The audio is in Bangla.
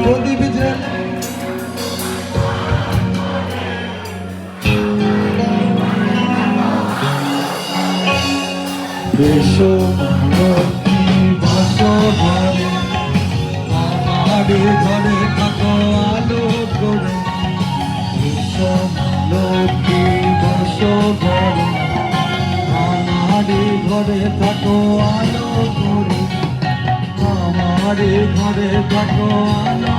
প্রদীপ জ্বেলে এসো লক্ষ্মী বসো ঘরে, আমারে ঘরে থাকো আলো করে। এসো লক্ষ্মী বসো ঘরে, আমারে ঘরে থাকো আলো করে। আমারে ঘরে থাকো আলো